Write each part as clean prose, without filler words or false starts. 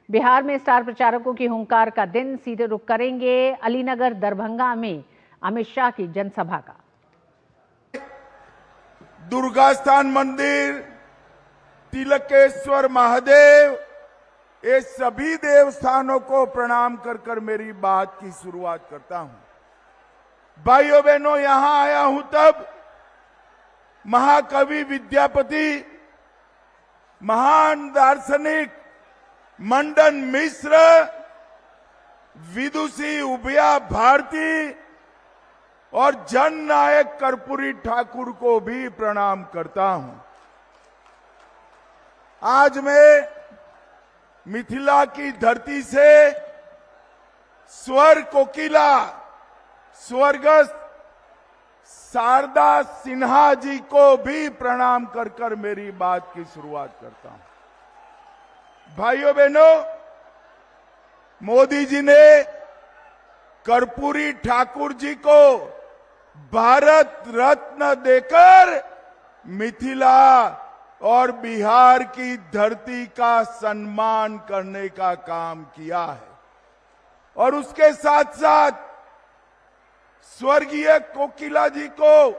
बिहार में स्टार प्रचारकों की हुंकार का दिन, सीधे रुख करेंगे अलीनगर दरभंगा में अमित शाह की जनसभा का। दुर्गा स्थान मंदिर, तिलकेश्वर महादेव, ये सभी देवस्थानों को प्रणाम कर कर मेरी बात की शुरुआत करता हूं। भाइयों बहनों, यहां आया हूं तब महाकवि विद्यापति, महान दार्शनिक मंडन मिश्र, विदुषी उभया भारती और जन नायक कर्पूरी ठाकुर को भी प्रणाम करता हूं। आज मैं मिथिला की धरती से स्वर कोकिला स्वर्गस्थ शारदा सिन्हा जी को भी प्रणाम कर कर मेरी बात की शुरुआत करता हूं। भाइयों बहनों, मोदी जी ने कर्पूरी ठाकुर जी को भारत रत्न देकर मिथिला और बिहार की धरती का सम्मान करने का काम किया है और उसके साथ साथ स्वर्गीय कोकिला जी को,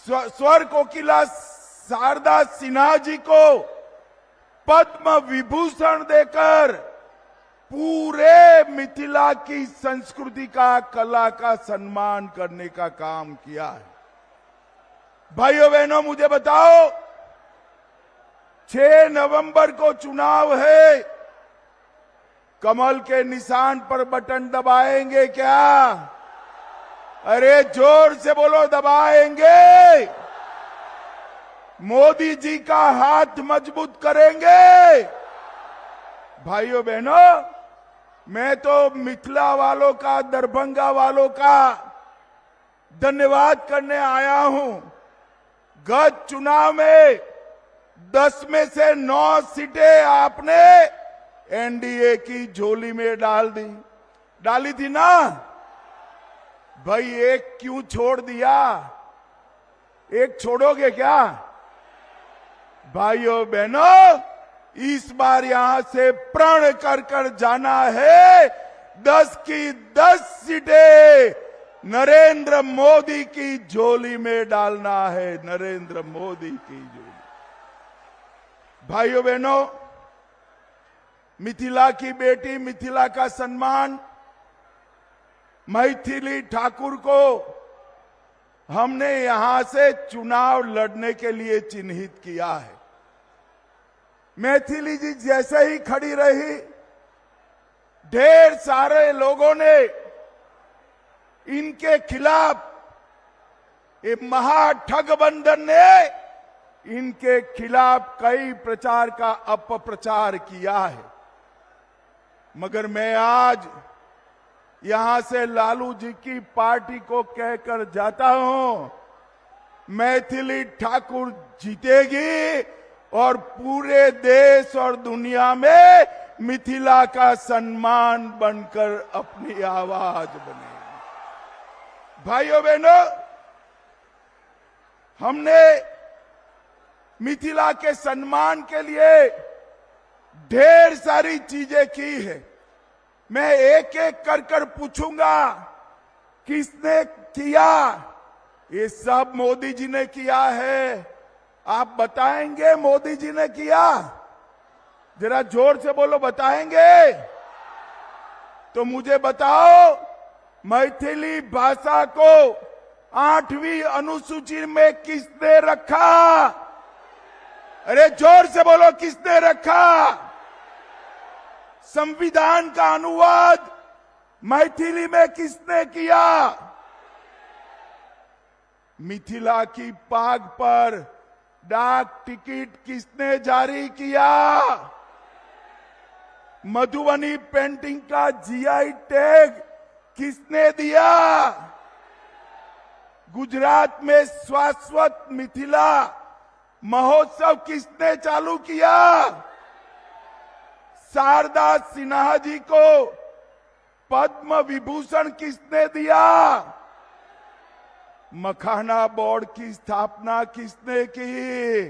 स्वर कोकिला शारदा सिन्हा जी को पद्म विभूषण देकर पूरे मिथिला की संस्कृति का, कला का सम्मान करने का काम किया है। भाइयों बहनों, मुझे बताओ, 6 नवंबर को चुनाव है, कमल के निशान पर बटन दबाएंगे क्या? अरे जोर से बोलो, दबाएंगे। मोदी जी का हाथ मजबूत करेंगे। भाइयों बहनों, मैं तो मिथिला वालों का, दरभंगा वालों का धन्यवाद करने आया हूं। गत चुनाव में 10 में से 9 सीटें आपने एनडीए की झोली में डाली थी ना? भाई एक क्यों छोड़ दिया? एक छोड़ोगे क्या? भाइयों बहनों, इस बार यहां से प्रण कर कर जाना है। 10 की 10 सीटें नरेंद्र मोदी की झोली में डालना है, नरेंद्र मोदी की झोली। भाइयों बहनों, मिथिला की बेटी, मिथिला का सम्मान, मैथिली ठाकुर को हमने यहां से चुनाव लड़ने के लिए चिन्हित किया है। मैथिली जी जैसे ही खड़ी रही, ढेर सारे लोगों ने इनके खिलाफ, ये महाठगबंधन ने इनके खिलाफ कई प्रचार का अपप्रचार किया है। मगर मैं आज यहां से लालू जी की पार्टी को कहकर जाता हूं, मैथिली ठाकुर जीतेगी और पूरे देश और दुनिया में मिथिला का सम्मान बनकर अपनी आवाज बनेगी। भाइयों बहनों, हमने मिथिला के सम्मान के लिए ढेर सारी चीजें की है। मैं एक एक कर कर पूछूंगा, किसने किया? ये सब मोदी जी ने किया है। आप बताएंगे मोदी जी ने किया? जरा जोर से बोलो, बताएंगे? तो मुझे बताओ, मैथिली भाषा को 8वीं अनुसूची में किसने रखा? अरे जोर से बोलो, किसने रखा? संविधान का अनुवाद मैथिली में किसने किया? मिथिला की पाग पर डाक टिकट किसने जारी किया? मधुबनी पेंटिंग का जीआई टैग किसने दिया? गुजरात में शाश्वत मिथिला महोत्सव किसने चालू किया? शारदा सिन्हा जी को पद्म विभूषण किसने दिया? मखाना बोर्ड की स्थापना किसने की?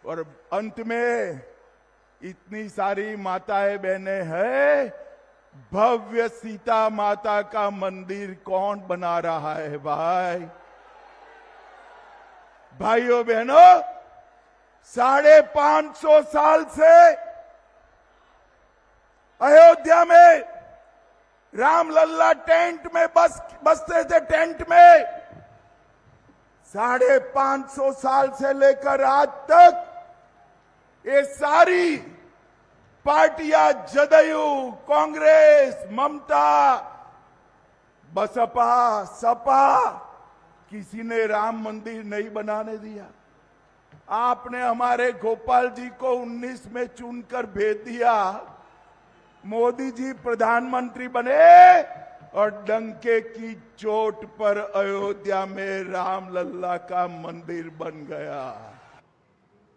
और अंत में इतनी सारी माताएं बहनें हैं, भव्य सीता माता का मंदिर कौन बना रहा है भाई? भाइयों बहनों, 550 साल से अयोध्या में रामलल्ला टेंट में बसते थे। टेंट में 550 साल से लेकर आज तक ये सारी पार्टियां, जदयू, कांग्रेस, ममता, बसपा, सपा, किसी ने राम मंदिर नहीं बनाने दिया। आपने हमारे गोपाल जी को 19 में चुनकर भेज दिया। मोदी जी प्रधानमंत्री बने और डंके की चोट पर अयोध्या में रामलल्ला का मंदिर बन गया।